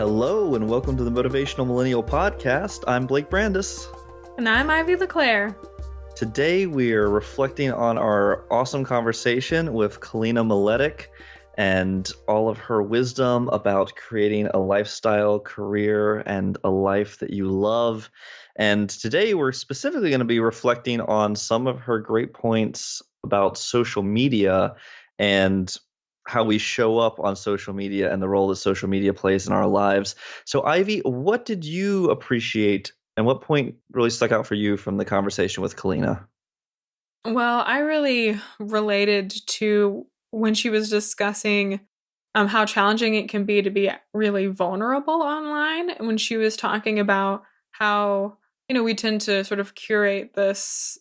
Hello, and welcome to the Motivational Millennial Podcast. I'm Blake Brandis. And I'm Ivy LeClaire. Today, we are reflecting on our awesome conversation with Kalina Miletic and all of her wisdom about creating a lifestyle, career, and a life that you love. And today, we're specifically going to be reflecting on some of her great points about social media and how we show up on social media and the role that social media plays in our lives. So, Ivy, what did you appreciate and what point really stuck out for you from the conversation with Kalina? Well, I really related to when she was discussing how challenging it can be to be really vulnerable online. And when she was talking about how, we tend to sort of curate this,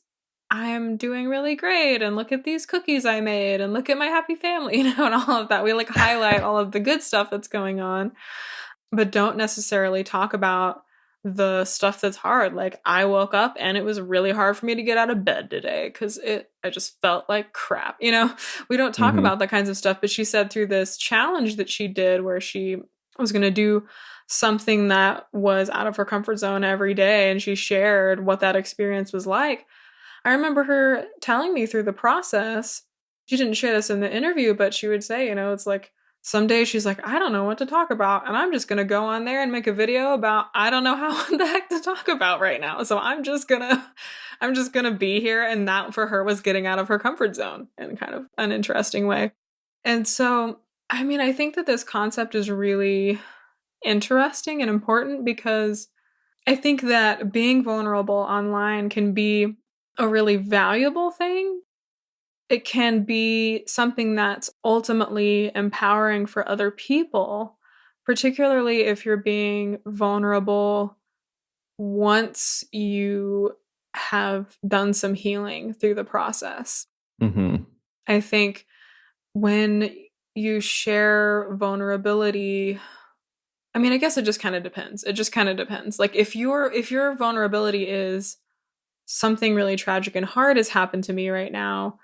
I'm doing really great, and look at these cookies I made, and look at my happy family, and all of that. We highlight all of the good stuff that's going on, but don't necessarily talk about the stuff that's hard. Like, I woke up and it was really hard for me to get out of bed today because I just felt like crap. We don't talk about that kinds of stuff, but she said through this challenge that she did where she was going to do something that was out of her comfort zone every day, and she shared what that experience was like. I remember her telling me through the process, she didn't share this in the interview, but she would say, it's like, some days she's like, I don't know what to talk about, and I'm just going to go on there and make a video about, I don't know how the heck to talk about right now. So I'm just going to be here. And that for her was getting out of her comfort zone in kind of an interesting way. And so, I think that this concept is really interesting and important because I think that being vulnerable online can be a really valuable thing. It can be something that's ultimately empowering for other people, particularly if you're being vulnerable once you have done some healing through the process. I think when you share vulnerability, I guess it just kind of depends. Like if your vulnerability is something really tragic and hard has happened to me right now,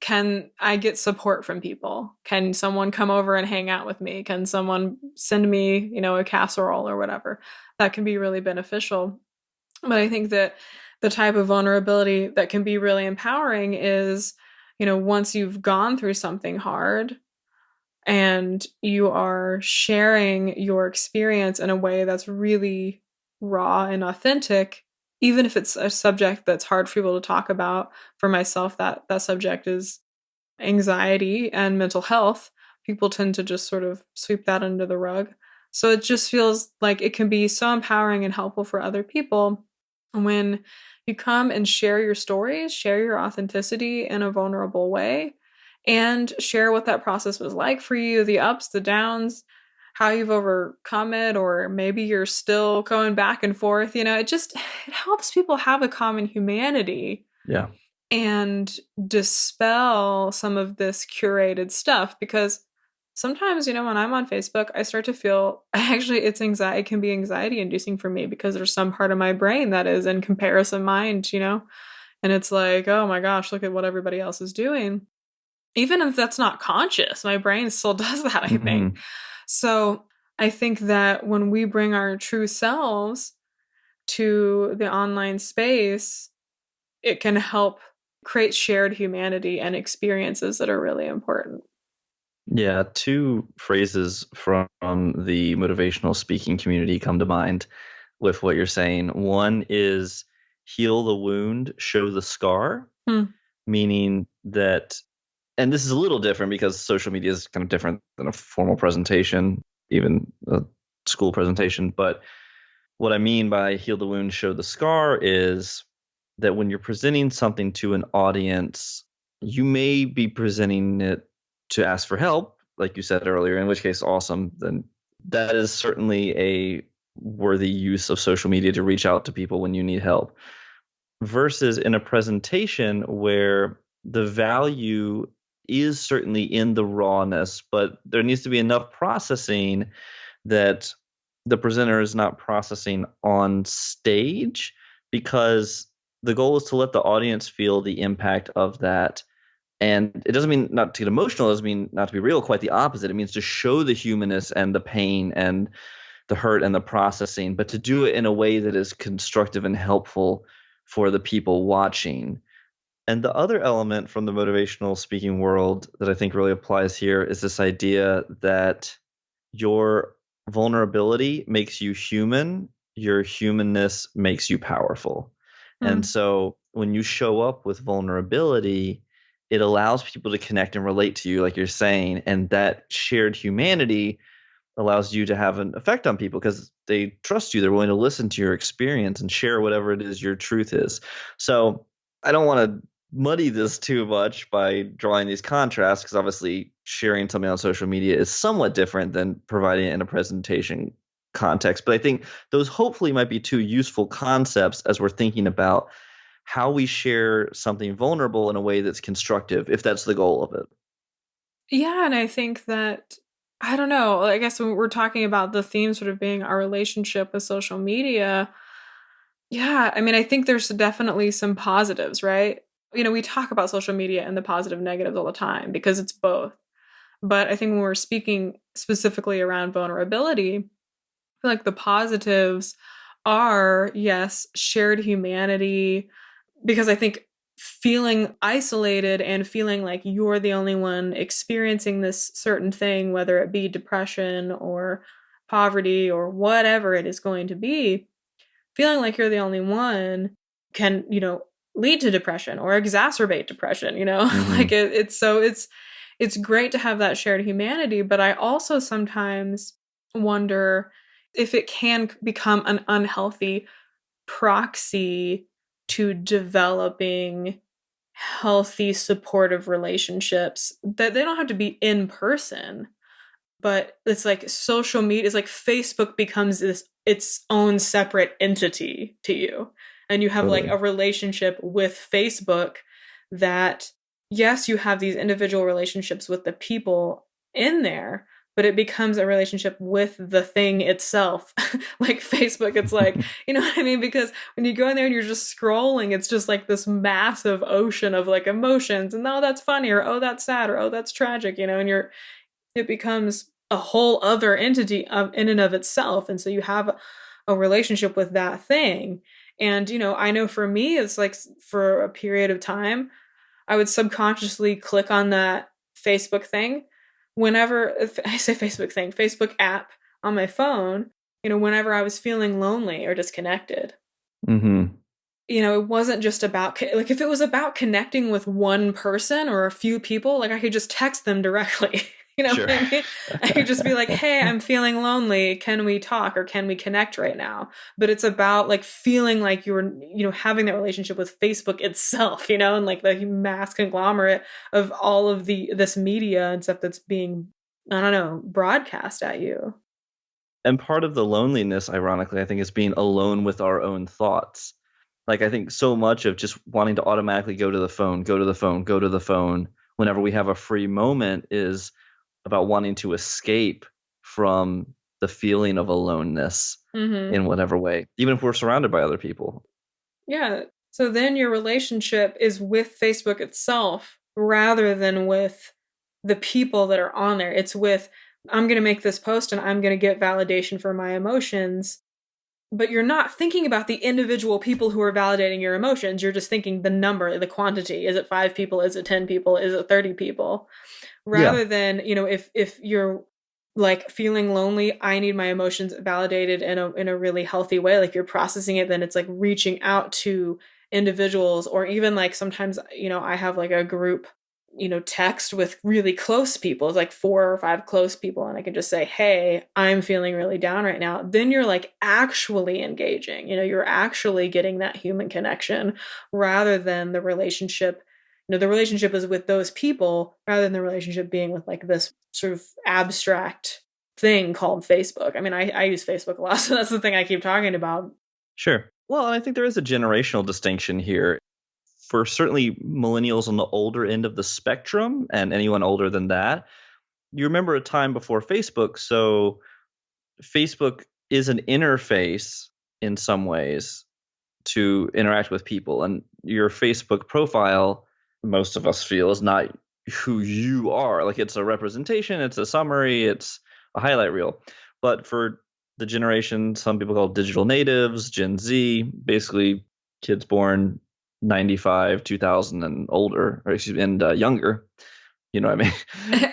can I get support from people? Can someone come over and hang out with me? Can someone send me, a casserole or whatever? That can be really beneficial. But I think that the type of vulnerability that can be really empowering is, once you've gone through something hard and you are sharing your experience in a way that's really raw and authentic, even if it's a subject that's hard for people to talk about. For myself, that subject is anxiety and mental health. People tend to just sort of sweep that under the rug. So it just feels like it can be so empowering and helpful for other people when you come and share your stories, share your authenticity in a vulnerable way, and share what that process was like for you, the ups, the downs, how you've overcome it, or maybe you're still going back and forth. It helps people have a common humanity. Yeah. And dispel some of this curated stuff, because sometimes, when I'm on Facebook, I start to feel, it can be anxiety inducing for me because there's some part of my brain that is in comparison mind, and it's like, oh my gosh, look at what everybody else is doing. Even if that's not conscious, my brain still does that, I think. So I think that when we bring our true selves to the online space, it can help create shared humanity and experiences that are really important. Yeah, two phrases from the motivational speaking community come to mind with what you're saying. One is heal the wound, show the scar, meaning that, and this is a little different because social media is kind of different than a formal presentation, even a school presentation. But what I mean by heal the wound, show the scar is that when you're presenting something to an audience, you may be presenting it to ask for help, like you said earlier, in which case, awesome. Then that is certainly a worthy use of social media to reach out to people when you need help. Versus in a presentation where the value is certainly in the rawness, but there needs to be enough processing that the presenter is not processing on stage, because the goal is to let the audience feel the impact of that. And it doesn't mean not to get emotional. It doesn't mean not to be real. Quite the opposite. It means to show the humanness and the pain and the hurt and the processing, but to do it in a way that is constructive and helpful for the people watching. And the other element from the motivational speaking world that I think really applies here is this idea that your vulnerability makes you human, your humanness makes you powerful. And Mm. so when you show up with vulnerability, it allows people to connect and relate to you, like you're saying. And that shared humanity allows you to have an effect on people because they trust you. They're willing to listen to your experience and share whatever it is your truth is. So I don't want to muddy this too much by drawing these contrasts because obviously sharing something on social media is somewhat different than providing it in a presentation context. But I think those hopefully might be two useful concepts as we're thinking about how we share something vulnerable in a way that's constructive, if that's the goal of it. Yeah, and I think that I don't know, I guess when we're talking about the theme sort of being our relationship with social media, yeah, I mean, I think there's definitely some positives, right? We talk about social media and the positive negatives all the time because it's both. But I think when we're speaking specifically around vulnerability, I feel like the positives are, yes, shared humanity, because I think feeling isolated and feeling like you're the only one experiencing this certain thing, whether it be depression or poverty or whatever it is going to be, feeling like you're the only one can, lead to depression or exacerbate depression, like Mm-hmm. it's great to have that shared humanity, but I also sometimes wonder if it can become an unhealthy proxy to developing healthy supportive relationships that they don't have to be in person, but it's like social media is like Facebook becomes this its own separate entity to you, and you have like Totally. a relationship with Facebook that, yes, you have these individual relationships with the people in there, but it becomes a relationship with the thing itself. Like Facebook, it's like, you know what I mean? Because when you go in there and you're just scrolling, it's just like this massive ocean of like emotions, and oh, that's funny, or oh, that's sad, or oh, that's tragic, and it becomes a whole other entity in and of itself. And so you have a relationship with that thing. And, I know for me, it's like for a period of time, I would subconsciously click on that Facebook thing whenever I say Facebook thing, Facebook app on my phone, whenever I was feeling lonely or disconnected. Mm-hmm. It wasn't just about, like, if it was about connecting with one person or a few people, like, I could just text them directly. You know Sure. what I mean? I could just be like, hey, I'm feeling lonely. Can we talk or can we connect right now? But it's about like feeling like you're, having that relationship with Facebook itself, and like the mass conglomerate of all of this media and stuff that's being, I don't know, broadcast at you. And part of the loneliness, ironically, I think is being alone with our own thoughts. Like, I think so much of just wanting to automatically go to the phone, go to the phone, go to the phone whenever we have a free moment is about wanting to escape from the feeling of aloneness Mm-hmm. in whatever way, even if we're surrounded by other people. Yeah. So then your relationship is with Facebook itself rather than with the people that are on there. It's with, I'm going to make this post and I'm going to get validation for my emotions. But you're not thinking about the individual people who are validating your emotions. You're just thinking the number, the quantity. Is it 5 people? Is it 10 people? Is it 30 people? Yeah. Rather than, if you're like feeling lonely, I need my emotions validated in a really healthy way, like you're processing it, then it's like reaching out to individuals, or even like sometimes, I have like a group, text with really close people. It's like 4 or 5 close people, and I can just say, hey, I'm feeling really down right now. Then you're like actually engaging, you're actually getting that human connection rather than the relationship. The relationship is with those people rather than the relationship being with like this sort of abstract thing called Facebook. I mean, I use Facebook a lot, so that's the thing I keep talking about. Sure. Well, and I think there is a generational distinction here. For certainly millennials on the older end of the spectrum and anyone older than that, you remember a time before Facebook. So Facebook is an interface in some ways to interact with people. And your Facebook profile, most of us feel, is not who you are. Like, it's a representation, it's a summary, it's a highlight reel. But for the generation some people call digital natives, Gen Z, basically kids born 95, 2000 and older, or excuse me, and younger. You know what I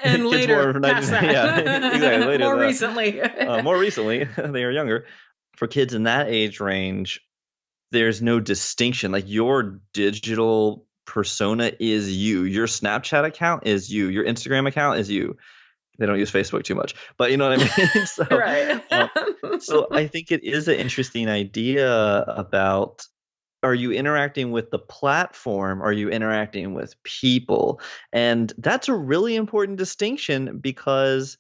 And mean? Kids born later, from past 90, yeah, exactly. that. Later More than recently. that. More recently, they are younger. For kids in that age range, there's no distinction. Like your digital persona is you. Your Snapchat account is you. Your Instagram account is you. They don't use Facebook too much, but you know what I mean? Right. So I think it is an interesting idea about, are you interacting with the platform? Are you interacting with people? And that's a really important distinction because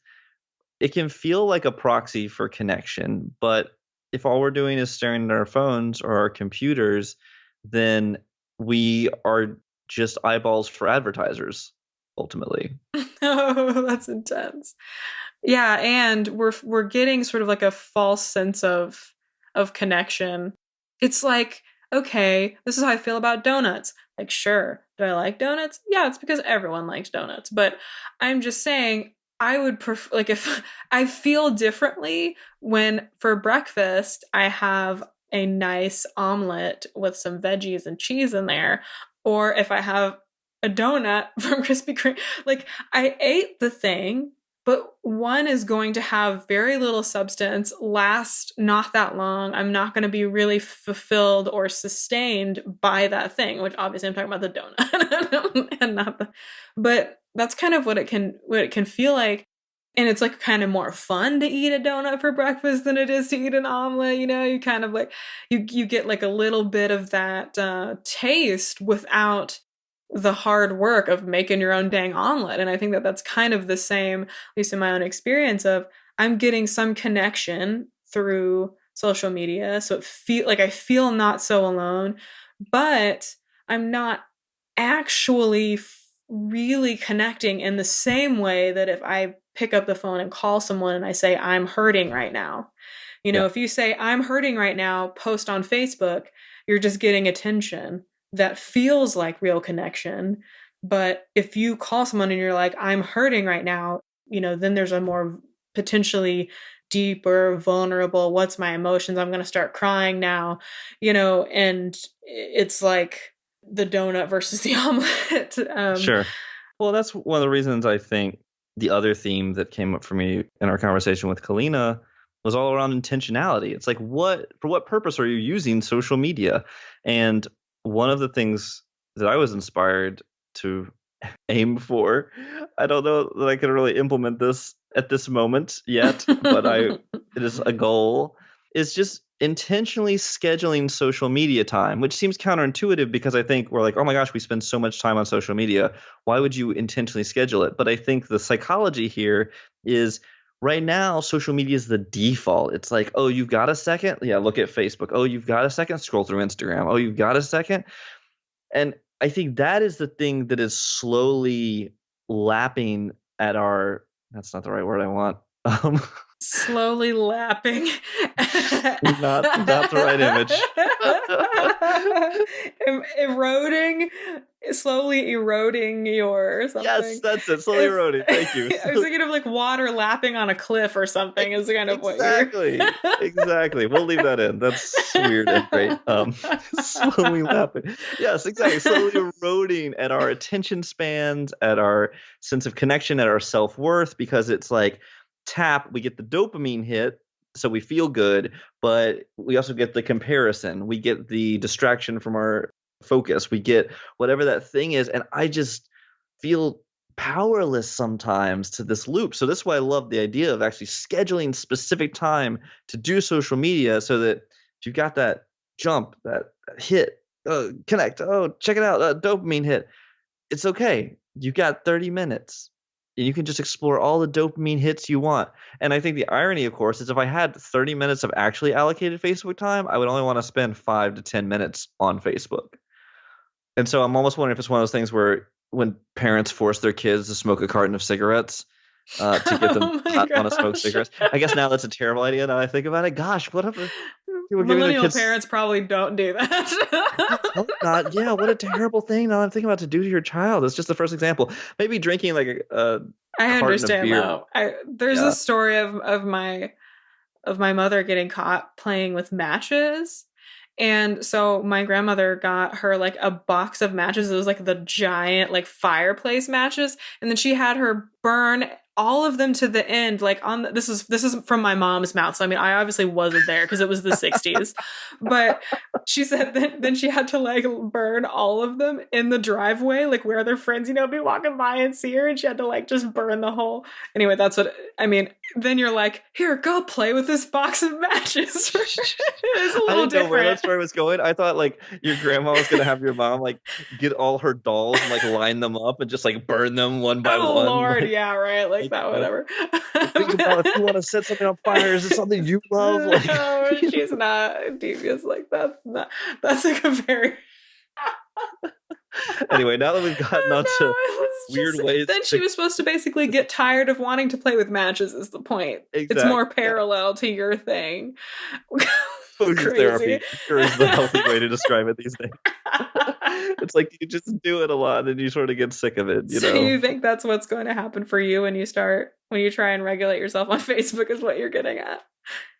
it can feel like a proxy for connection. But if all we're doing is staring at our phones or our computers, then we are just eyeballs for advertisers, ultimately. Oh, that's intense. Yeah, and we're getting sort of like a false sense of connection. It's like, okay, this is how I feel about donuts. Like, sure, do I like donuts? Yeah, it's because everyone likes donuts. But I'm just saying, I would prefer, like, if I feel differently when for breakfast I have a nice omelet with some veggies and cheese in there, or if I have a donut from Krispy Kreme. Like, I ate the thing, but one is going to have very little substance, last not that long. I'm not going to be really fulfilled or sustained by that thing, which obviously I'm talking about the donut and not the, but that's kind of what it can feel like. And it's like kind of more fun to eat a donut for breakfast than it is to eat an omelet. You know, you kind of like, you get like a little bit of that taste without the hard work of making your own dang omelet. And I think that that's kind of the same, at least in my own experience, of I'm getting some connection through social media. So I feel not so alone, but I'm not actually really connecting in the same way that if I pick up the phone and call someone and I say, I'm hurting right now. You know, Yeah. if you say, I'm hurting right now, post on Facebook, you're just getting attention that feels like real connection. But if you call someone and you're like, I'm hurting right now, you know, then there's a more potentially deeper, vulnerable, what's my emotions? I'm going to start crying now, you know, and it's like the donut versus the omelet. Sure. Well, that's one of the reasons I think the other theme that came up for me in our conversation with Kalina was all around intentionality. It's like, for what purpose are you using social media? And one of the things that I was inspired to aim for, I don't know that I can really implement this at this moment yet, but it is a goal, is just intentionally scheduling social media time, which seems counterintuitive because I think we're like, oh my gosh, we spend so much time on social media. Why would you intentionally schedule it? But I think the psychology here is right now, social media is the default. It's like, oh, you've got a second? Yeah, look at Facebook. Oh, you've got a second? Scroll through Instagram. Oh, you've got a second? And I think that is the thing that is slowly lapping at our, that's not the right word I want. Slowly lapping. Not the right image. Eroding, slowly eroding your something. Yes, that's it. Slowly eroding. Thank you. I was thinking of like water lapping on a cliff or something is kind of what you're... Exactly. We'll leave that in. That's weird and great. Slowly lapping. Yes, exactly. Slowly eroding at our attention spans, at our sense of connection, at our self-worth, because it's like, tap, we get the dopamine hit, so we feel good, but we also get the comparison. We get the distraction from our focus. We get whatever that thing is. And I just feel powerless sometimes to this loop. So that's why I love the idea of actually scheduling specific time to do social media so that if you've got that jump, that hit, connect, check it out, dopamine hit, it's okay. You've got 30 minutes. And you can just explore all the dopamine hits you want. And I think the irony, of course, is if I had 30 minutes of actually allocated Facebook time, I would only want to spend 5 to 10 minutes on Facebook. And so I'm almost wondering if it's one of those things where when parents force their kids to smoke a carton of cigarettes to get them not want to smoke cigarettes. I guess now that's a terrible idea now I think about it. Gosh, whatever. Millennial parents probably don't do that. God, yeah, what a terrible thing now I'm thinking about to do to your child. It's just the first example. Maybe drinking like a I carton understand of beer. though. There's a story of my of my mother getting caught playing with matches. And so my grandmother got her like a box of matches. It was like the giant like fireplace matches, and then she had her burn all of them to the end. Like on this is from my mom's mouth. So I mean, I obviously wasn't there because it was the 60s, but she said that then she had to like burn all of them in the driveway, like where their friends, be walking by and see her, and she had to like just burn the whole. Anyway, that's what I mean. Then you're like, here, go play with this box of matches. It's a I little didn't know where that different. story was going. I thought like your grandma was gonna have your mom like get all her dolls and like line them up and just like burn them one by Oh one. Lord, yeah, right, like Like, that, whatever. think about if you want to set something on fire, is it something you love? Like, No, she's not devious like that. That's like a very. anyway, now that we've gotten onto weird ways, then she was supposed to basically get tired of wanting to play with matches. Is the point? It's exactly, more parallel to your thing. exposure Crazy. therapy sure is the healthy way to describe it these days. It's like you just do it a lot and you sort of get sick of it, So you think that's what's going to happen for you when you try and regulate yourself on Facebook is what you're getting at?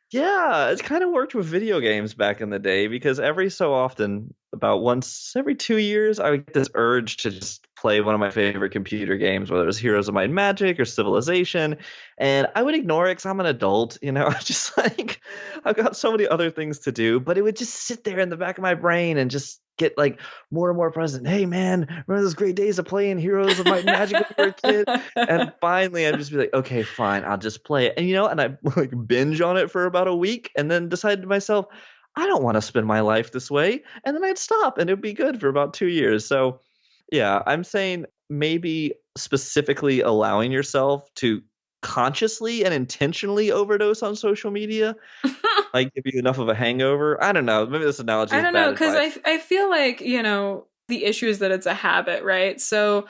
Yeah, it's kind of worked with video games back in the day because every so often, about once every 2 years, I would get this urge to just play one of my favorite computer games, whether it was Heroes of Might and Magic or Civilization. And I would ignore it because I'm an adult, just like I've got so many other things to do, but it would just sit there in the back of my brain and just get like more and more present. Hey man, remember those great days of playing Heroes of Might and Magic when you were a kid? And finally I'd just be like, okay, fine, I'll just play it. And I like binge on it for about a week and then decide to myself, I don't want to spend my life this way. And then I'd stop and it'd be good for about 2 years. So yeah, I'm saying maybe specifically allowing yourself to consciously and intentionally overdose on social media might give you enough of a hangover. I don't know. Maybe this analogy I is don't bad know, because advice. I feel like, the issue is that it's a habit, right? So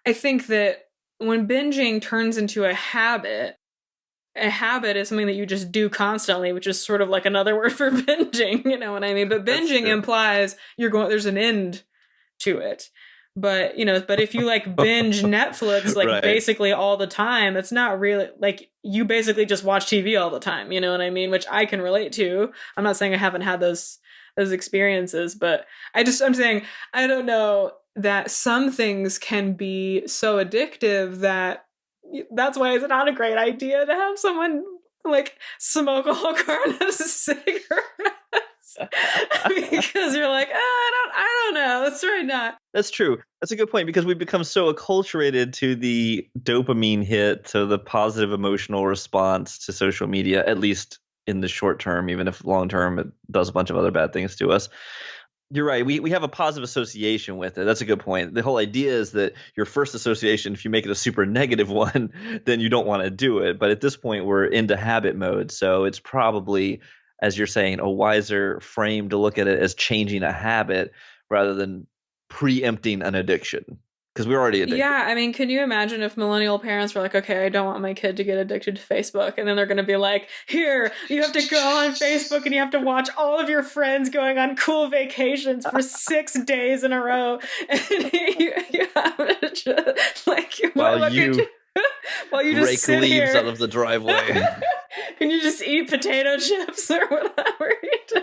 I think that when binging turns into a habit is something that you just do constantly, which is sort of like another word for binging, you know what I mean? But That's binging true. implies there's an end to it. But, but if you like binge Netflix like Right. basically all the time, it's not really like you basically just watch TV all the time, you know what I mean? Which I can relate to. I'm not saying I haven't had those experiences, but I'm saying I don't know that some things can be so addictive that's why it's not a great idea to have someone like smoke a whole carton of cigarettes. Because you're like, I don't know. That's right not. That's true. That's a good point because we've become so acculturated to the dopamine hit, to the positive emotional response to social media, at least in the short term, even if long term it does a bunch of other bad things to us. You're right. We have a positive association with it. That's a good point. The whole idea is that your first association, if you make it a super negative one, then you don't want to do it. But at this point, we're into habit mode. So it's probably, as you're saying, a wiser frame to look at it as changing a habit rather than preempting an addiction because we're already addicted. Yeah, I mean, can you imagine if millennial parents were like, okay, I don't want my kid to get addicted to Facebook, and then they're going to be like, here, you have to go on Facebook and you have to watch all of your friends going on cool vacations for 6 days in a row, and you have to just, like, While you while you just rake sit leaves here out of the driveway. and you just eat potato chips or whatever you do.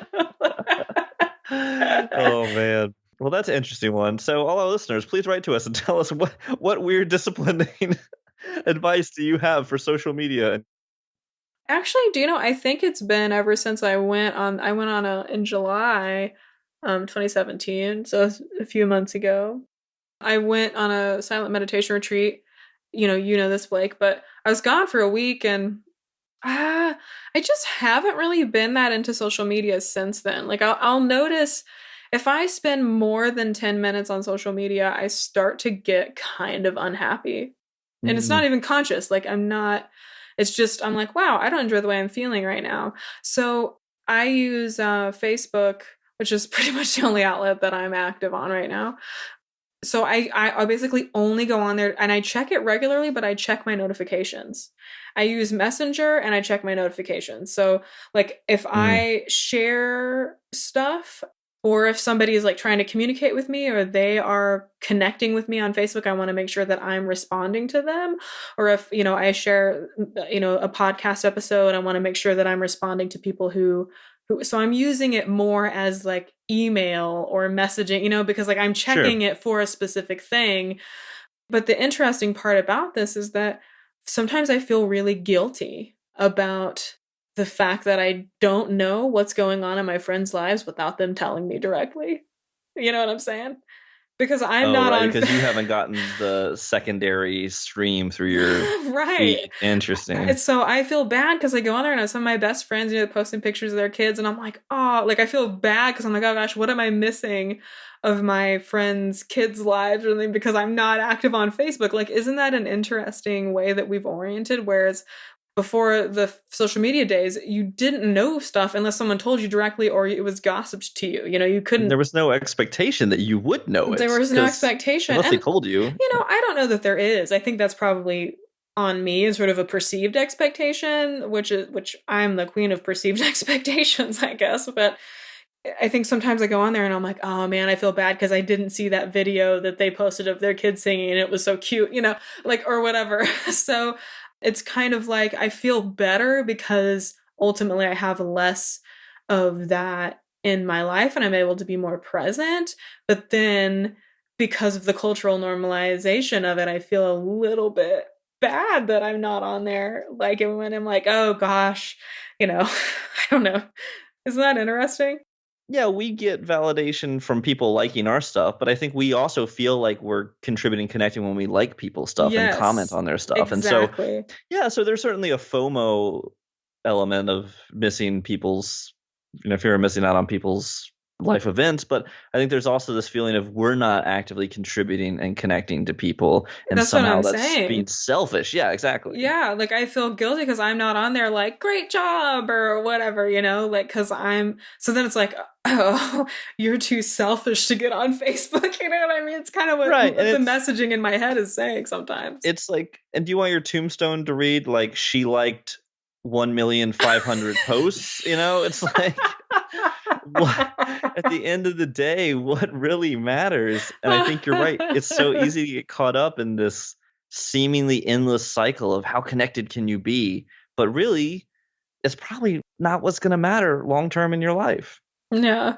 Oh man. Well, that's an interesting one. So, all our listeners, please write to us and tell us what weird disciplining advice do you have for social media? Actually, do you know? I think it's been ever since I went on in July, 2017, so a few months ago. I went on a silent meditation retreat. You know this, Blake, but I was gone for a week, and I just haven't really been that into social media since then. Like I'll notice if I spend more than 10 minutes on social media, I start to get kind of unhappy. And it's not even conscious. Like it's just, I'm like, wow, I don't enjoy the way I'm feeling right now. So I use Facebook, which is pretty much the only outlet that I'm active on right now. So I basically only go on there and I check it regularly, but I check my notifications. I use Messenger and I check my notifications. So like if I share stuff, or if somebody is like trying to communicate with me or they are connecting with me on Facebook, I want to make sure that I'm responding to them. Or if, I share, a podcast episode, I want to make sure that I'm responding to people so I'm using it more as like email or messaging, because like I'm checking Sure. it for a specific thing. But the interesting part about this is that sometimes I feel really guilty about the fact that I don't know what's going on in my friends' lives without them telling me directly. You know what I'm saying? Because I'm Oh, not right, on because you haven't gotten the secondary stream through your right. feed. Interesting. So I feel bad because I go on there and some of my best friends, posting pictures of their kids, and I'm like, oh, like I feel bad because I'm like, oh gosh, what am I missing of my friends' kids' lives or something because I'm not active on Facebook? Like, isn't that an interesting way that we've oriented? Whereas before the social media days, you didn't know stuff unless someone told you directly or it was gossiped to you. You couldn't. There was no expectation that you would know There it, was no because expectation, unless and they told you. I don't know that there is. I think that's probably on me and sort of a perceived expectation, which I'm the queen of perceived expectations, I guess. But I think sometimes I go on there and I'm like, oh man, I feel bad because I didn't see that video that they posted of their kids singing and it was so cute, like, or whatever. So it's kind of like I feel better because ultimately I have less of that in my life and I'm able to be more present. But then because of the cultural normalization of it, I feel a little bad that I'm not on there. Like when I'm like, oh gosh, I don't know. Isn't that interesting? Yeah, we get validation from people liking our stuff, but I think we also feel like we're contributing, connecting when we like people's stuff and comment Yes, on their stuff. And so, exactly. yeah, so there's certainly a FOMO element of missing people's, fear of missing out on people's life events. But I think there's also this feeling of we're not actively contributing and connecting to people, and That's what somehow I'm that's being saying. selfish. Yeah, exactly. Yeah, like I feel guilty because I'm not on there like great job or whatever, like because so then it's like, oh, you're too selfish to get on Facebook. You know what I mean? It's kind of what, Right. And what the messaging in my head is saying sometimes. it's like, and do you want your tombstone to read like she liked 1,500,000 posts? It's like, what, at the end of the day, what really matters? And I think you're right. It's so easy to get caught up in this seemingly endless cycle of how connected can you be, but really, it's probably not what's going to matter long term in your life. Yeah,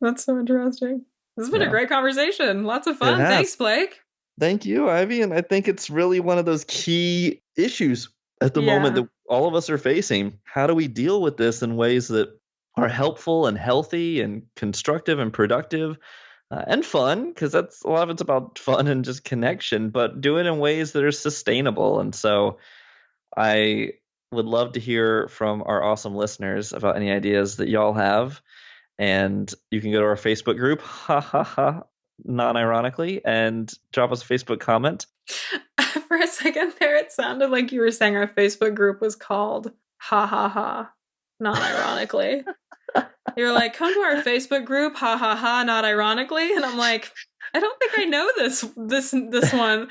that's so interesting. This has been a Yeah, great conversation. Lots of it fun. has. Thanks, Blake. Thank you, Ivy. And I think it's really one of those key issues at the moment Yeah. that all of us are facing. How do we deal with this in ways that are helpful and healthy and constructive and productive, and fun? Because that's a lot of it's about fun and just connection, but do it in ways that are sustainable. And so I would love to hear from our awesome listeners about any ideas that y'all have. And you can go to our Facebook group, ha ha ha, non-ironically, and drop us a Facebook comment. For a second there, it sounded like you were saying our Facebook group was called Ha Ha Ha, not ironically. You're like, come to our Facebook group, ha ha ha, not ironically. And I'm like, I don't think I know this one.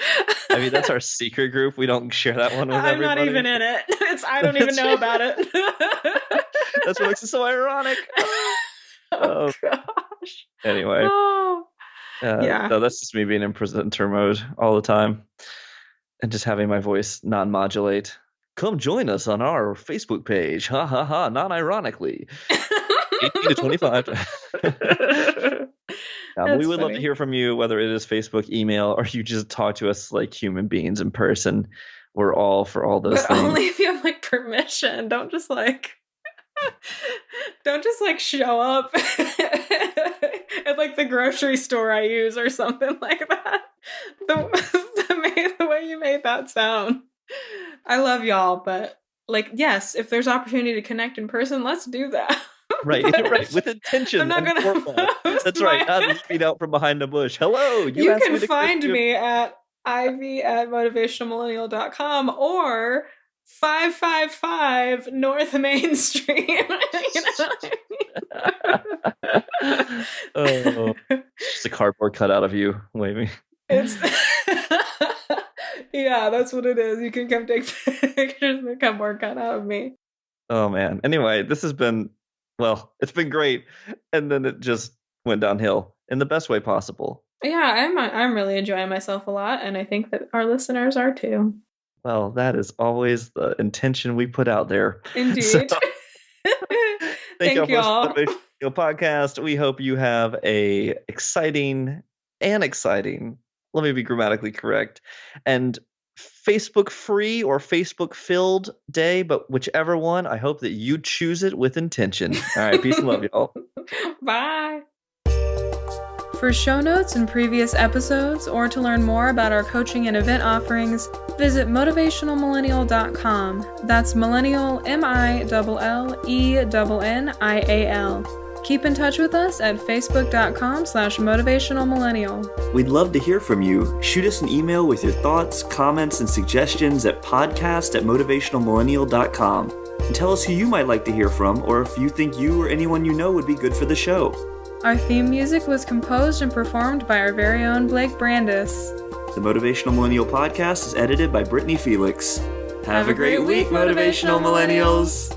I mean, that's our secret group. We don't share that one with I'm everybody. not even in it. I don't even know about it. That's what makes it so ironic. Oh gosh. Anyway. Oh. Yeah. No, that's just me being in presenter mode all the time and just having my voice non-modulate. Come join us on our Facebook page. Ha ha ha, non-ironically. 18 to 25. We would love to hear from you, whether it is Facebook, email, or you just talk to us like human beings in person. We're all for all those things. Only if you have like permission. Don't just like show up at like the grocery store I use or something like that. The way you made that sound. I love y'all, but like, yes, if there's opportunity to connect in person, let's do that. Right, right, with intention. I'm not and gonna That's right, not leaping out from behind a bush. Hello, you can find me at ivy@motivationalmillennial.com or 555 North Main Street. Oh, just a cardboard cutout of you waving. It's yeah, that's what it is. You can come take pictures of the cardboard cutout of me. Oh man. Anyway, this has been, well, it's been great, and then it just went downhill in the best way possible. Yeah, I'm really enjoying myself a lot, and I think that our listeners are too. Well, that is always the intention we put out there. Indeed. So, thank Thank y'all for y'all. the Motivational Podcast. We hope you have a exciting, let me be grammatically correct, and Facebook free or Facebook filled day, but whichever one, I hope that you choose it with intention. All right, peace and love, y'all. Bye. For show notes and previous episodes, or to learn more about our coaching and event offerings, visit motivationalmillennial.com. That's millennial, MILLENNIAL. Keep in touch with us at facebook.com/motivationalmillennial. We'd love to hear from you. Shoot us an email with your thoughts, comments, and suggestions at podcast@motivationalmillennial.com. And tell us who you might like to hear from, or if you think you or anyone you know would be good for the show. Our theme music was composed and performed by our very own Blake Brandis. The Motivational Millennial Podcast is edited by Brittany Felix. Have a great week, Motivational Millennials!